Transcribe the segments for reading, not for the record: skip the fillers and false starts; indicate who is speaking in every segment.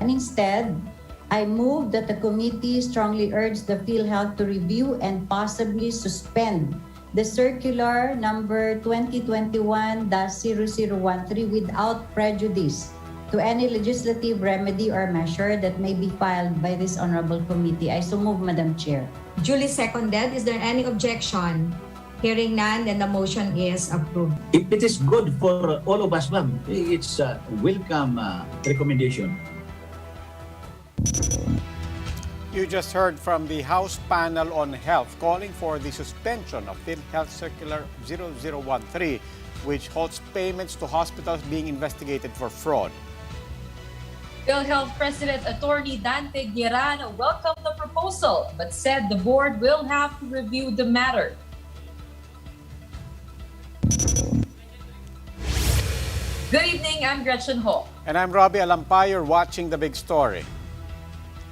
Speaker 1: And instead, I move that the committee strongly urge the Philhealth to review and possibly suspend the circular number 2021-0013 without prejudice to any legislative remedy or measure that may be filed by this honorable committee. I so move, Madam Chair.
Speaker 2: Duly seconded. Is there any objection? Hearing none, then the motion is approved.
Speaker 3: If it is good for all of us, ma'am, it's a welcome recommendation.
Speaker 4: You just heard from the House Panel on Health calling for the suspension of Philhealth Circular 0013, which halts payments to hospitals being investigated for fraud.
Speaker 5: Philhealth President Attorney Dante Gueran welcomed the proposal but said the board will have to review the matter. Good evening, I'm Gretchen Ho.
Speaker 4: And I'm Robbie Alampayo watching The Big Story.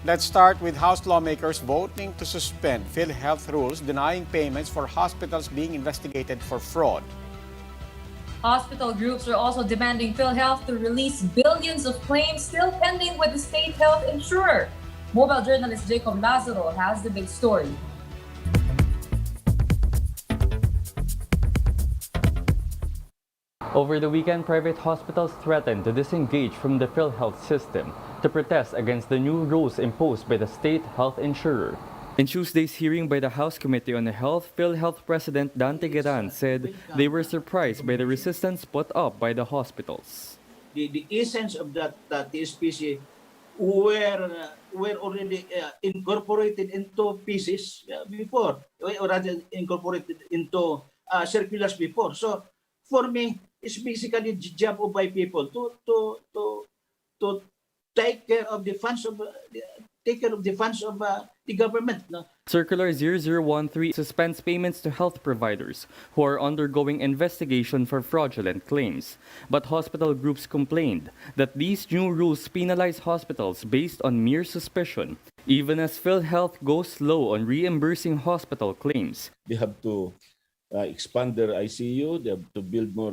Speaker 4: Let's start with House lawmakers voting to suspend Philhealth rules denying payments for hospitals being investigated for fraud.
Speaker 5: Hospital groups are also demanding Philhealth to release billions of claims still pending with the state health insurer. Mobile journalist Jacob Lazaro has the big story.
Speaker 6: Over the weekend, private hospitals threatened to disengage from the Philhealth system to protest against the new rules imposed by the state health insurer. In Tuesday's hearing by the House Committee on Health, Philhealth President Dante Gueran said they were surprised by the resistance put up by the hospitals.
Speaker 3: The essence of that TSPC were already incorporated into pieces before, or rather incorporated into circulars before. So for me, it's basically the job of my people to take care of the funds of the government. No?
Speaker 6: Circular 0013 suspends payments to health providers who are undergoing investigation for fraudulent claims. But hospital groups complained that these new rules penalize hospitals based on mere suspicion, even as Philhealth goes slow on reimbursing hospital claims.
Speaker 7: They have to expand their ICU, they have to build more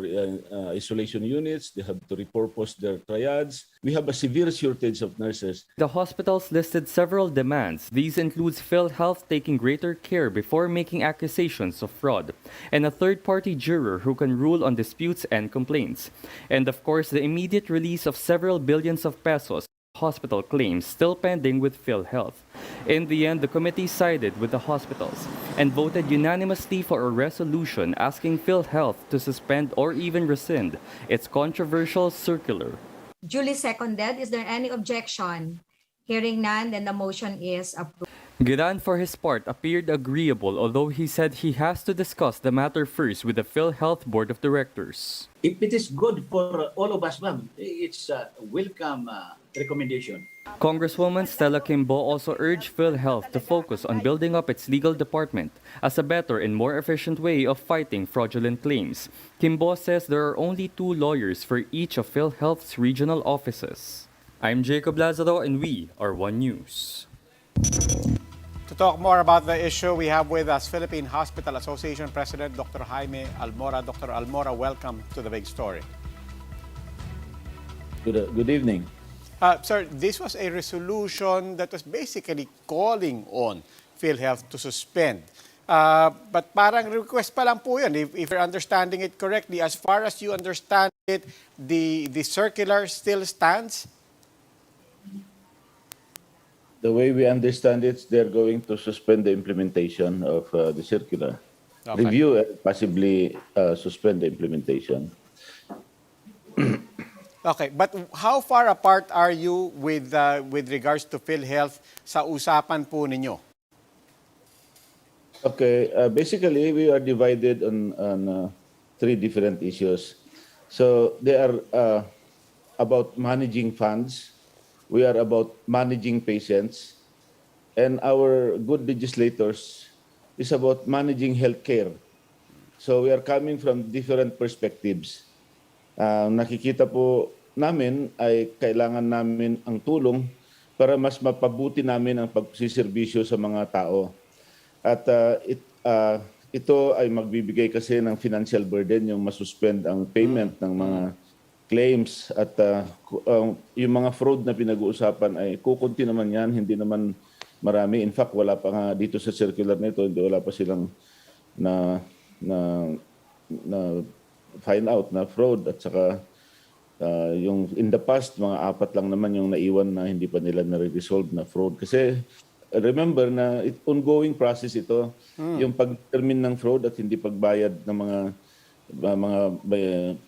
Speaker 7: isolation units, they have to repurpose their triads. We have a severe shortage of nurses.
Speaker 6: The hospitals listed several demands. These includes Philhealth taking greater care before making accusations of fraud, and a third-party juror who can rule on disputes and complaints. And of course, the immediate release of several billions of pesos hospital claims still pending with Philhealth. In the end, the committee sided with the hospitals and voted unanimously for a resolution asking Philhealth to suspend or even rescind its controversial circular.
Speaker 2: Duly seconded. Is there any objection? Hearing none, then the motion is approved.
Speaker 6: Gueran, for his part, appeared agreeable, although he said he has to discuss the matter first with the Philhealth Board of Directors.
Speaker 3: If it is good for all of us, ma'am, it's a welcome recommendation.
Speaker 6: Congresswoman Stella Kimbo also urged Philhealth to focus on building up its legal department as a better and more efficient way of fighting fraudulent claims. Kimbo says there are only 2 lawyers for each of Philhealth's regional offices. I'm Jacob Lazaro and we are One News.
Speaker 4: To talk more about the issue, we have with us Philippine Hospital Association President Dr. Jaime Almora. Dr. Almora, welcome to The Big Story.
Speaker 7: Good evening.
Speaker 4: Sir, this was a resolution that was basically calling on Philhealth to suspend. But parang request pa lang po yun, if you're understanding it correctly. As far as you understand it, the circular still stands?
Speaker 7: The way we understand it, they're going to suspend the implementation of the circular.
Speaker 4: Okay.
Speaker 7: Review it, possibly suspend the implementation.
Speaker 4: Okay, but how far apart are you with regards to Philhealth sa usapan po ninyo?
Speaker 7: Okay, basically we are divided on 3 different issues. So they are about managing funds, we are about managing patients, and our good legislators is about managing healthcare. So we are coming from different perspectives. Nakikita po namin ay kailangan namin ang tulong para mas mapabuti namin ang pagsiservisyo sa mga tao. At ito ay magbibigay kasi ng financial burden, yung masuspend ang payment ng mga claims at yung mga fraud na pinag-uusapan ay kukunti naman yan, hindi naman marami. In fact, wala pa nga dito sa circular nito, wala pa silang na find out na fraud at saka yung in the past mga 4 lang naman yung naiwan na hindi pa nila na-resolve na fraud. Kasi remember na ongoing process ito, yung pag-determine ng fraud at hindi pagbayad ng mga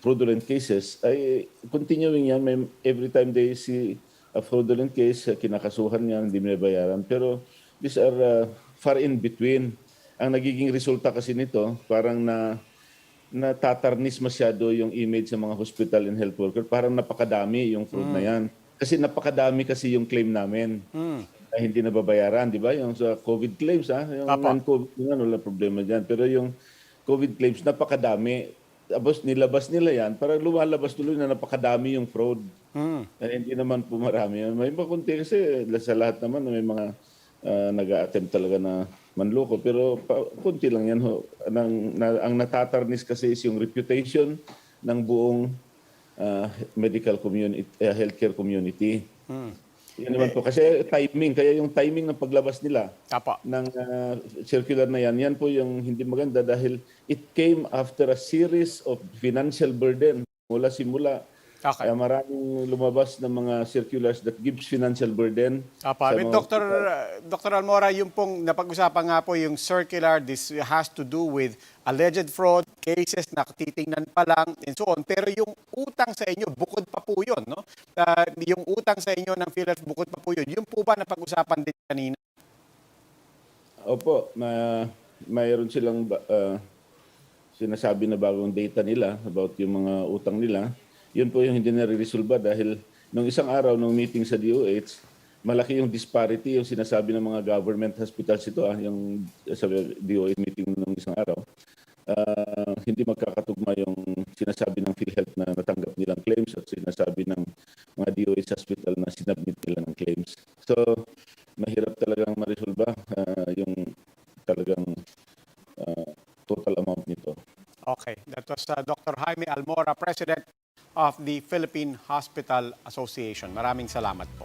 Speaker 7: fraudulent cases ay continuing yan. Every time they see a fraudulent case, kinakasuhan yan, hindi binabayaran. Pero these are far in between. Ang nagiging resulta kasi nito, parang natatarnis masyado yung image ng mga hospital and health worker. Parang napakadami yung fraud na yan. Kasi napakadami kasi yung claim namin na hindi nababayaran, di ba? Yung sa COVID claims, yung non-COVID, wala problema dyan. Pero yung COVID claims, napakadami. Tapos nilabas nila yan, para lumalabas tuloy na napakadami yung fraud. Hindi naman po marami. May makunti kasi sa lahat naman may mga nag-a-attempt talaga na manloko. Pero kunti lang yan. Ang natatarnis kasi is yung reputation ng buong medical community, healthcare community. Yan naman po. Kasi timing, kaya yung timing ng paglabas nila ng circular na yan po yung hindi maganda dahil it came after a series of financial burden mula simula. Kaya maraming lumabas ng mga circulars that gives financial burden.
Speaker 4: Dr. Almora, yung pong napag-usapan nga po yung circular, this has to do with alleged fraud, cases na titingnan pa lang, and so on. Pero yung utang sa inyo, bukod pa po yun, no? Yung utang sa inyo ng PhilHealth, bukod pa po yun. Yung po ba napag-usapan din kanina?
Speaker 7: Opo, mayroon silang sinasabi na bagong data nila about yung mga utang nila. Yun po yung hindi na-resolve dahil nung isang araw, nung meeting sa DOH, malaki yung disparity, yung sinasabi ng mga government hospitals ito, yung sa DOH meeting nung isang araw. Hindi magkakatugma yung sinasabi ng PhilHealth na natanggap nilang claims at sinasabi ng mga DOH hospital na sinabmit nila ng claims. So, mahirap talagang ma-resolve yung talagang total amount nito.
Speaker 4: Okay, that was Dr. Jaime Almora, President of the Philippine Hospital Association. Maraming salamat po.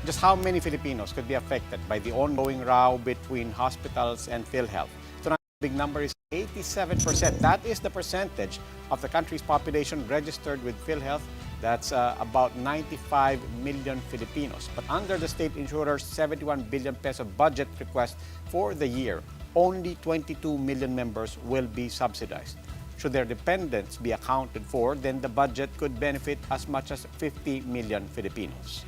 Speaker 4: Just how many Filipinos could be affected by the ongoing row between hospitals and PhilHealth? So, the big number is 87%. That is the percentage of the country's population registered with PhilHealth. That's about 95 million Filipinos. But under the state insurer's 71 billion peso budget request for the year, only 22 million members will be subsidized. Should their dependents be accounted for, then the budget could benefit as much as 50 million Filipinos.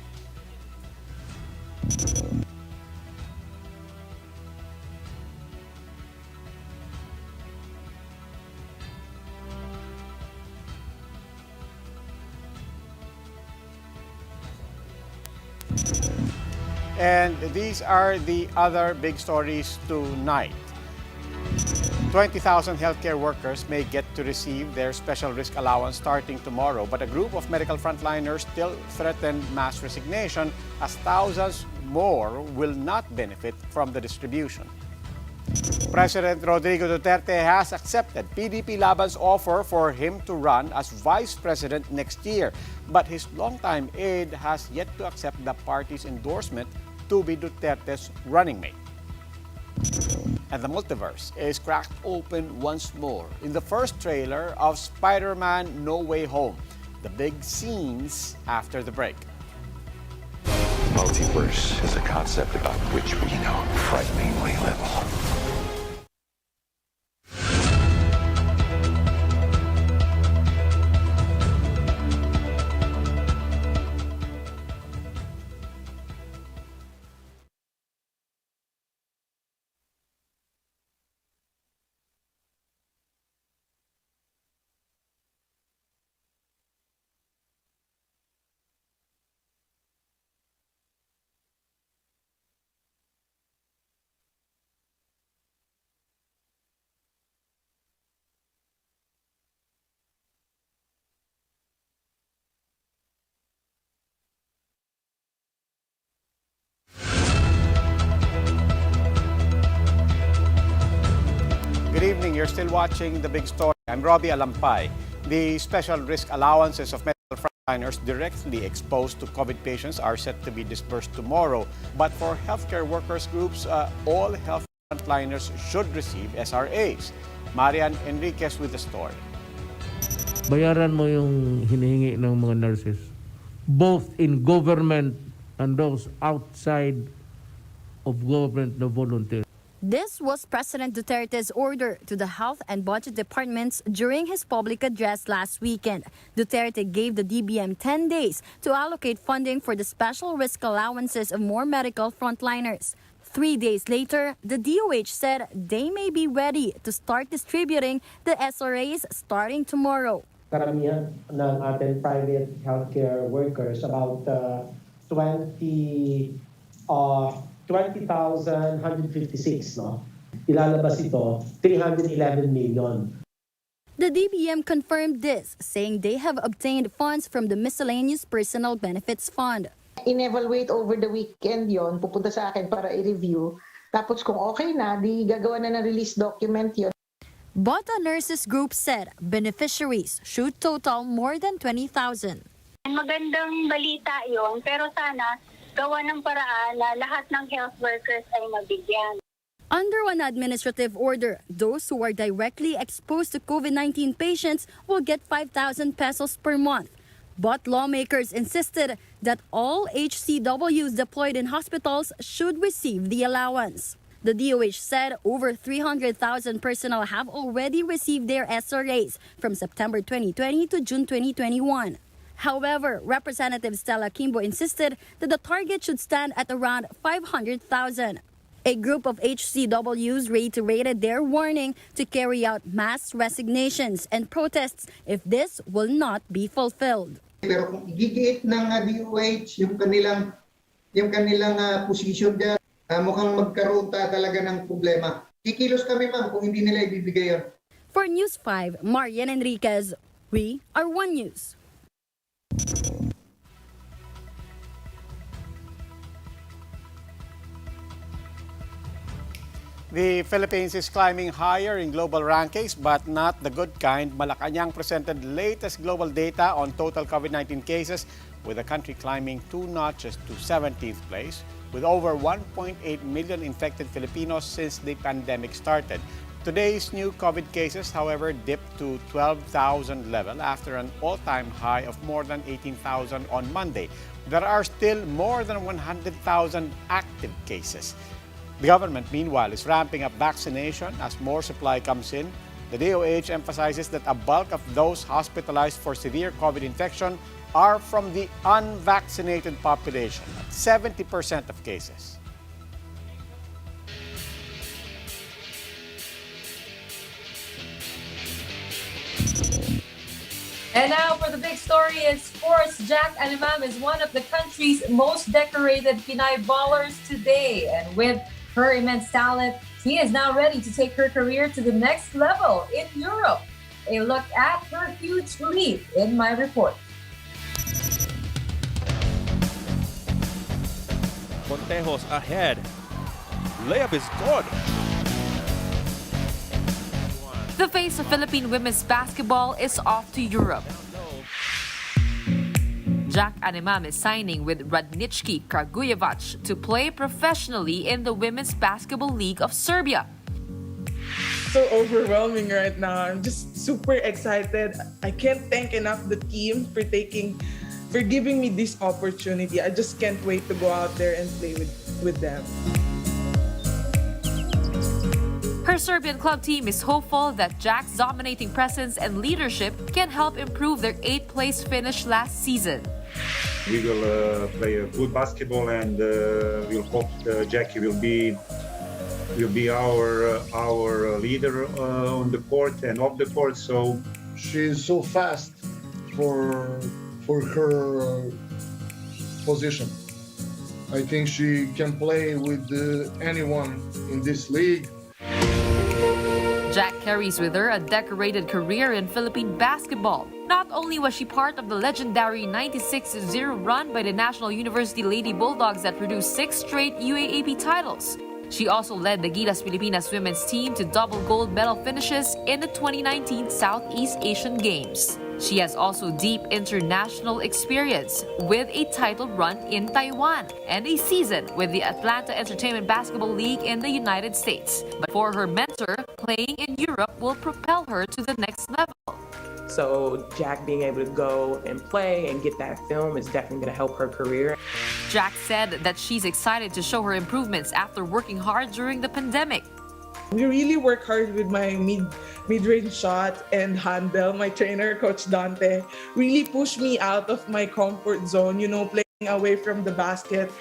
Speaker 4: And these are the other big stories tonight. 20,000 healthcare workers may get to receive their special risk allowance starting tomorrow, but a group of medical frontliners still threaten mass resignation as thousands more will not benefit from the distribution. President Rodrigo Duterte has accepted PDP Laban's offer for him to run as vice president next year, but his longtime aide has yet to accept the party's endorsement to be Duterte's running mate. And the multiverse is cracked open once more in the first trailer of Spider-Man No Way Home. The big scenes after the break.
Speaker 8: Multiverse is a concept about which we know frighteningly little.
Speaker 4: Good evening. You're still watching The Big Story. I'm Robbie Alampay. The special risk allowances of medical frontliners directly exposed to COVID patients are set to be disbursed tomorrow. But for healthcare workers groups, all health frontliners should receive SRAs. Marian Enriquez with the story.
Speaker 9: Bayaran mo yung hinihingi ng mga nurses, both in government and those outside of government na volunteer.
Speaker 10: This was President Duterte's order to the Health and Budget Departments during his public address last weekend. Duterte gave the DBM 10 days to allocate funding for the special risk allowances of more medical frontliners. 3 days later, the DOH said they may be ready to start distributing the SRAs starting tomorrow.
Speaker 11: Karamihan ng ating private healthcare workers, about 20,156, no? Ilalabas ito, 311 million.
Speaker 10: The DBM confirmed this, saying they have obtained funds from the Miscellaneous Personal Benefits Fund.
Speaker 12: In-evaluate over the weekend yon, pupunta sa akin para i-review. Tapos kung okay na, di gagawa na ng release document yon.
Speaker 10: But the nurses group said beneficiaries should total more than 20,000.
Speaker 13: Magandang balita yon, pero sana gawa ng paraan na lahat ng health workers ay mabigyan.
Speaker 10: Under an administrative order, those who are directly exposed to COVID-19 patients will get 5,000 pesos per month. But lawmakers insisted that all HCWs deployed in hospitals should receive the allowance. The DOH said over 300,000 personnel have already received their SRAs from September 2020 to June 2021. However, Representative Stella Kimbo insisted that the target should stand at around 500,000. A group of HCWs reiterated their warning to carry out mass resignations and protests if this will not be fulfilled.
Speaker 14: Pero kung igigiit ng DOH yung kanilang position diyan, mukhang magkaroon talaga ng problema. Kikilos kami, ma'am, kung hindi nila ibibigay yun.
Speaker 10: For News 5, Marian Enriquez, we are One News.
Speaker 4: The Philippines is climbing higher in global rankings, but not the good kind. Malacanang presented latest global data on total COVID-19 cases, with the country climbing 2 notches to 17th place, with over 1.8 million infected Filipinos since the pandemic started. Today's new COVID cases, however, dipped to 12,000 level after an all-time high of more than 18,000 on Monday. There are still more than 100,000 active cases. The government, meanwhile, is ramping up vaccination as more supply comes in. The DOH emphasizes that a bulk of those hospitalized for severe COVID infection are from the unvaccinated population, at 70% of cases.
Speaker 5: And now for the big story in sports, Jack Anemam is one of the country's most decorated Pinay ballers today. And with her immense talent, she is now ready to take her career to the next level in Europe. A look at her huge leap in my report.
Speaker 15: Contejos ahead. Layup is good.
Speaker 16: The face of Philippine women's basketball is off to Europe. Jack Anemam is signing with Radnički Kragujevac to play professionally in the Women's Basketball League of Serbia.
Speaker 17: So overwhelming right now. I'm just super excited. I can't thank enough the team for giving me this opportunity. I just can't wait to go out there and play with them.
Speaker 16: Her Serbian club team is hopeful that Jack's dominating presence and leadership can help improve their 8th place finish last season.
Speaker 18: We will play a good basketball, and we'll hope Jackie will be our leader on the court and off the court. So
Speaker 19: she's so fast for her position. I think she can play with anyone in this league.
Speaker 16: Jack carries with her a decorated career in Philippine basketball. Not only was she part of the legendary 96-0 run by the National University Lady Bulldogs that produced 6 straight UAAP titles, She also led the Gilas Pilipinas women's team to double gold medal finishes in the 2019 Southeast Asian Games. She has also deep international experience with a title run in Taiwan and a season with the Atlanta Entertainment Basketball League in the United States. But for her mentor, playing in Europe will propel her to the next level.
Speaker 20: So Jack being able to go and play and get that film is definitely going to help her career.
Speaker 16: Jack said that she's excited to show her improvements after working hard during the pandemic.
Speaker 17: We really work hard with my mid-range shot and handle. My trainer, Coach Dante, really pushed me out of my comfort zone, playing away from the basket.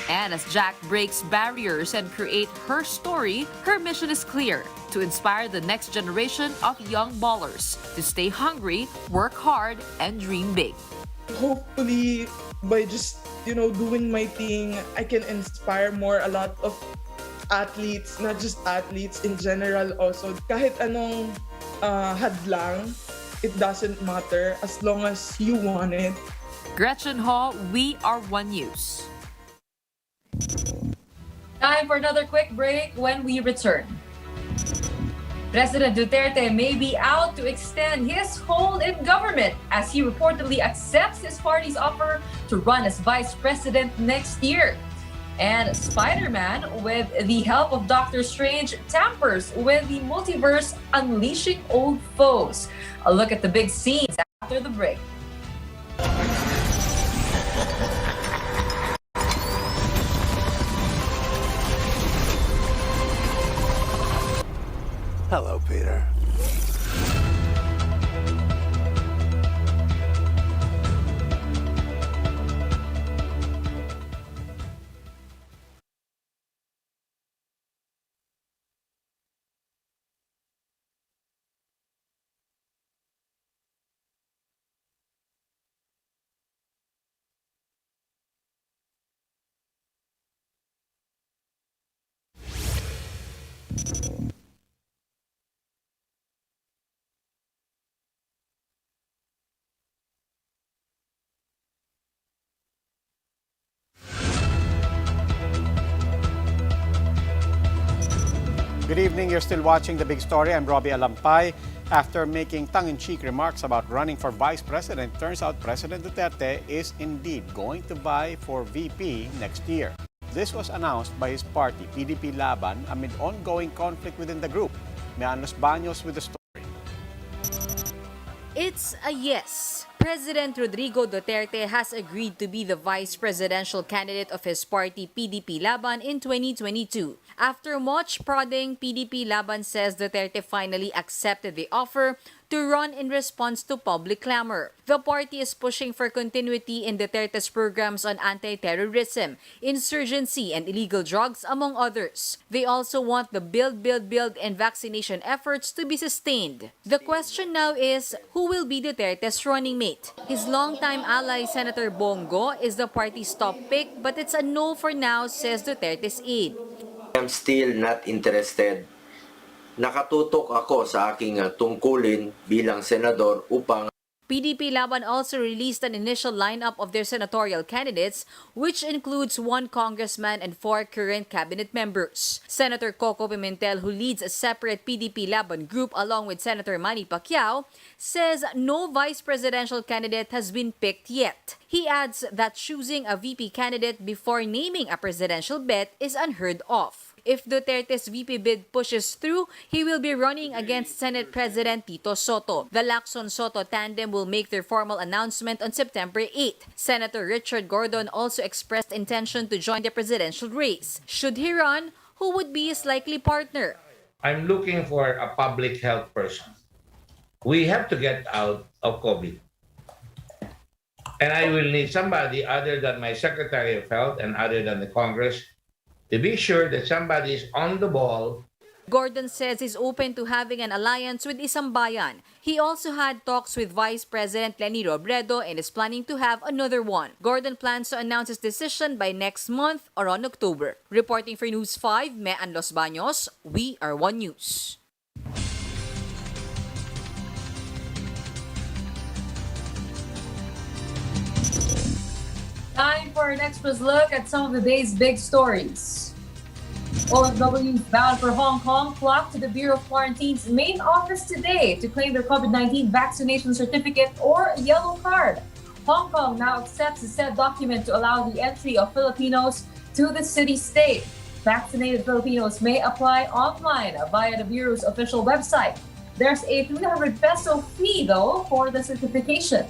Speaker 16: And as Jack breaks barriers and create her story, her mission is clear: to inspire the next generation of young ballers to stay hungry, work hard, and dream big.
Speaker 17: Hopefully, by just, doing my thing, I can inspire a lot of athletes, not just athletes in general also. Kahit anong hadlang, it doesn't matter as long as you want it.
Speaker 16: Gretchen Hall, We Are One News.
Speaker 5: Time for another quick break. When we return, President Duterte may be out to extend his hold in government as he reportedly accepts his party's offer to run as vice president next year. And Spider-Man, with the help of Doctor Strange, tampers with the multiverse, unleashing old foes. A look at the big scenes after the break.
Speaker 21: Hello, Peter.
Speaker 4: Good evening. You're still watching The Big Story. I'm Robbie Alampay. After making tongue-in-cheek remarks about running for vice president, turns out President Duterte is indeed going to vie for VP next year. This was announced by his party, PDP Laban, amid ongoing conflict within the group. Mean Los Baños with the story.
Speaker 22: It's a yes. President Rodrigo Duterte has agreed to be the vice presidential candidate of his party, PDP Laban, in 2022. After much prodding, PDP Laban says Duterte finally accepted the offer to run in response to public clamor. The party is pushing for continuity in Duterte's programs on anti-terrorism, insurgency, and illegal drugs, among others. They also want the build, and vaccination efforts to be sustained. The question now is, who will be Duterte's running mate? His longtime ally, Senator Bongo, is the party's top pick, but it's a no for now, says Duterte's aide.
Speaker 23: I'm still not interested. Nakatutok ako sa aking tungkulin bilang senador upang
Speaker 22: PDP Laban also released an initial lineup of their senatorial candidates, which includes 1 congressman and 4 current cabinet members. Senator Coco Pimentel, who leads a separate PDP Laban group along with Senator Manny Pacquiao, says no vice presidential candidate has been picked yet. He adds that choosing a VP candidate before naming a presidential bet is unheard of. If Duterte's VP bid pushes through, he will be running against Senate President Tito Soto. The Lacson-Soto tandem will make their formal announcement on September 8. Senator Richard Gordon also expressed intention to join the presidential race. Should he run, who would be his likely partner?
Speaker 24: I'm looking for a public health person. We have to get out of COVID. And I will need somebody other than my Secretary of Health and other than the Congress to be sure that somebody is on the ball.
Speaker 22: Gordon says he's open to having an alliance with Isang Bayan. He also had talks with Vice President Leni Robredo and is planning to have another one. Gordon plans to announce his decision by next month or on October. Reporting for News 5, Mean Los Baños, We Are One News.
Speaker 5: Time for an express look at some of the day's big stories. OFWs bound for Hong Kong flocked to the Bureau of Quarantine's main office today to claim their COVID-19 vaccination certificate or yellow card. Hong Kong now accepts the said document to allow the entry of Filipinos to the city-state. Vaccinated Filipinos may apply online via the Bureau's official website. There's a 300 peso fee, though, for the certification.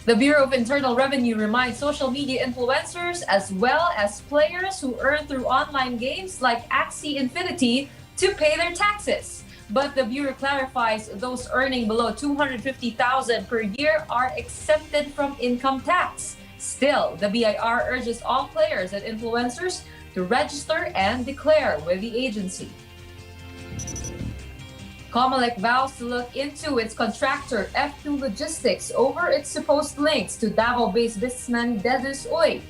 Speaker 5: The Bureau of Internal Revenue reminds social media influencers as well as players who earn through online games like Axie Infinity to pay their taxes. But the Bureau clarifies those earning below 250,000 per year are exempted from income tax. Still, the BIR urges all players and influencers to register and declare with the agency. Comelec vows to look into its contractor F2 Logistics over its supposed links to Davao-based businessman Desus Uy.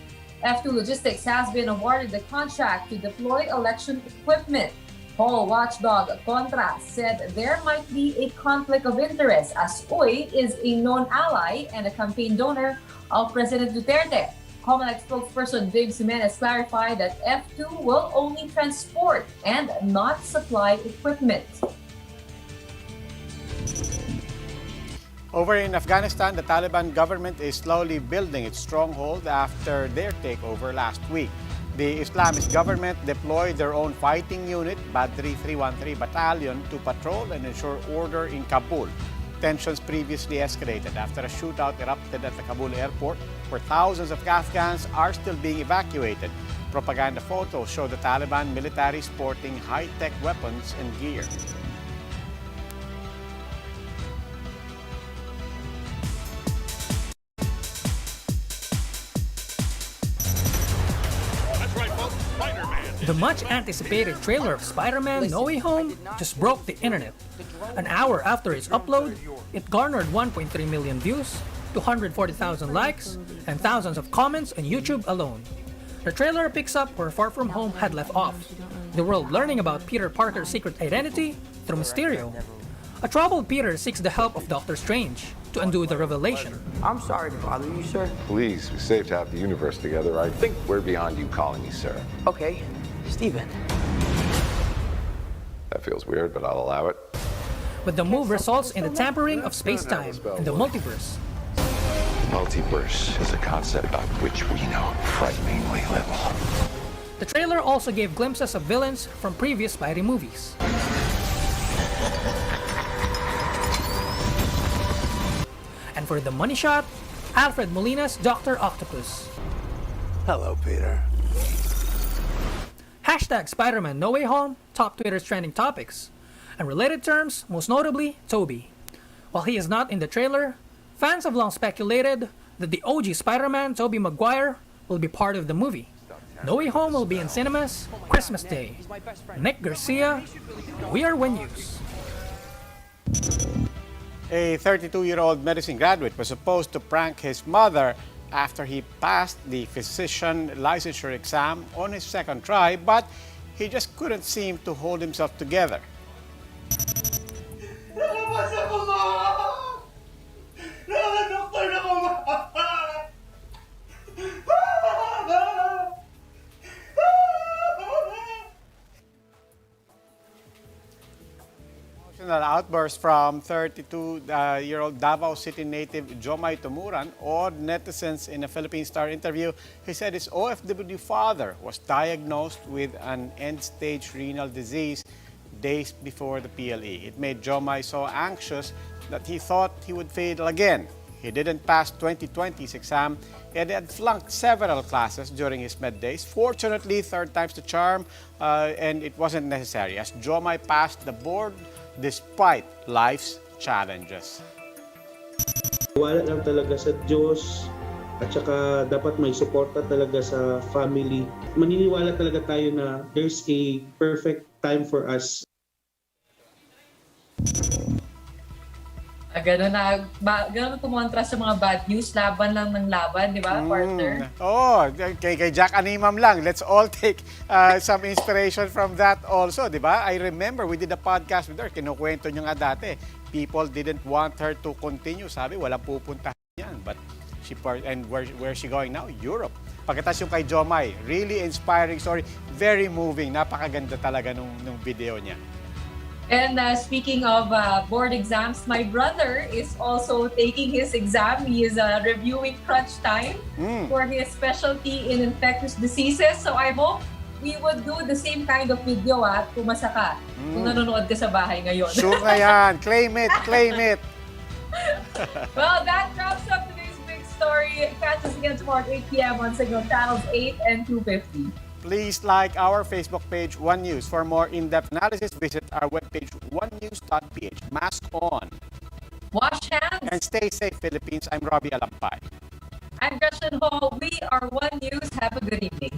Speaker 5: F2 Logistics has been awarded the contract to deploy election equipment. Poll watchdog Contra said there might be a conflict of interest as Uy is a known ally and a campaign donor of President Duterte. Comelec spokesperson James Jimenez clarified that F2 will only transport and not supply equipment.
Speaker 4: Over in Afghanistan, the Taliban government is slowly building its stronghold after their takeover last week. The Islamist government deployed their own fighting unit, Badri 313 Battalion, to patrol and ensure order in Kabul. Tensions previously escalated after a shootout erupted at the Kabul airport, where thousands of Afghans are still being evacuated. Propaganda photos show the Taliban military sporting high-tech weapons and gear.
Speaker 1: The much-anticipated trailer of Spider-Man No Way Home just broke the internet. An hour after its upload, it garnered 1.3 million views, 240,000 likes, and thousands of comments on YouTube alone. The trailer picks up where Far From Home had left off, the world learning about Peter Parker's secret identity through Mysterio. A troubled Peter seeks the help of Doctor Strange to undo the revelation.
Speaker 2: I'm sorry to bother you, sir.
Speaker 8: Please, we're safe to have the universe together. I think we're beyond you calling me sir.
Speaker 2: Okay, Steven.
Speaker 8: That feels weird, but I'll allow it.
Speaker 1: But the move results in the tampering of space-time and the multiverse.
Speaker 8: Multiverse is a concept about which we know frighteningly little.
Speaker 1: The trailer also gave glimpses of villains from previous Spidey movies. And for the money shot, Alfred Molina's Dr. Octopus.
Speaker 3: Hello, Peter.
Speaker 1: Hashtag Spider-Man No Way Home top Twitter's trending topics. And related terms, most notably, Toby. While he is not in the trailer, fans have long speculated that the OG Spider-Man, Tobey Maguire, will be part of the movie. No Way Home will be in cinemas Christmas Day. Nick Garcia, We Are When News.
Speaker 4: A 32-year-old medicine graduate was supposed to prank his mother after he passed the physician licensure exam on his second try, but he just couldn't seem to hold himself together. Emotional outburst from 32-year-old Davao City native Jomay Tumuran awed netizens in a Philippine Star interview. He said his OFW father was diagnosed with an end-stage renal disease days before the PLE. It made Jomay so anxious that he thought he would fail again. He didn't pass 2020's exam and had flunked several classes during his med days. Fortunately, third time's the charm, and it wasn't necessary as Jomay passed the board despite life's challenges.
Speaker 21: Wala lang talaga sa Diyos at saka dapat may suporta talaga sa family. Maniniwala talaga tayo na there's a perfect time for us.
Speaker 5: Ganun kumontra sa mga bad news, laban lang ng laban, di ba, partner?
Speaker 4: Kay Jack Animam lang. Let's all take some inspiration from that also, di ba? I remember we did a podcast with her. Kinukwento niya nga dati. People didn't want her to continue. Sabi, walang pupuntahan yan. But where's she going now? Europe. Pagkatapos yung kay Jomai, really inspiring story, very moving, napakaganda talaga nung video niya.
Speaker 5: And speaking of board exams, my brother is also taking his exam. He is reviewing crunch time for his specialty in infectious diseases. So I hope we would do the same kind of video at pumasa ka kung nanonood ka sa bahay ngayon.
Speaker 4: Sure na yan. Claim it, claim it.
Speaker 5: Well, that wraps up today's big story. Catch us again tomorrow at 8 p.m. on Signal Channels 8 and 250.
Speaker 4: Please like our Facebook page, One News. For more in-depth analysis, visit our webpage, onenews.ph. Mask on.
Speaker 5: Wash hands.
Speaker 4: And stay safe, Philippines. I'm Robbie Alampay.
Speaker 5: I'm Gretchen Hall. We are One News. Have a good evening.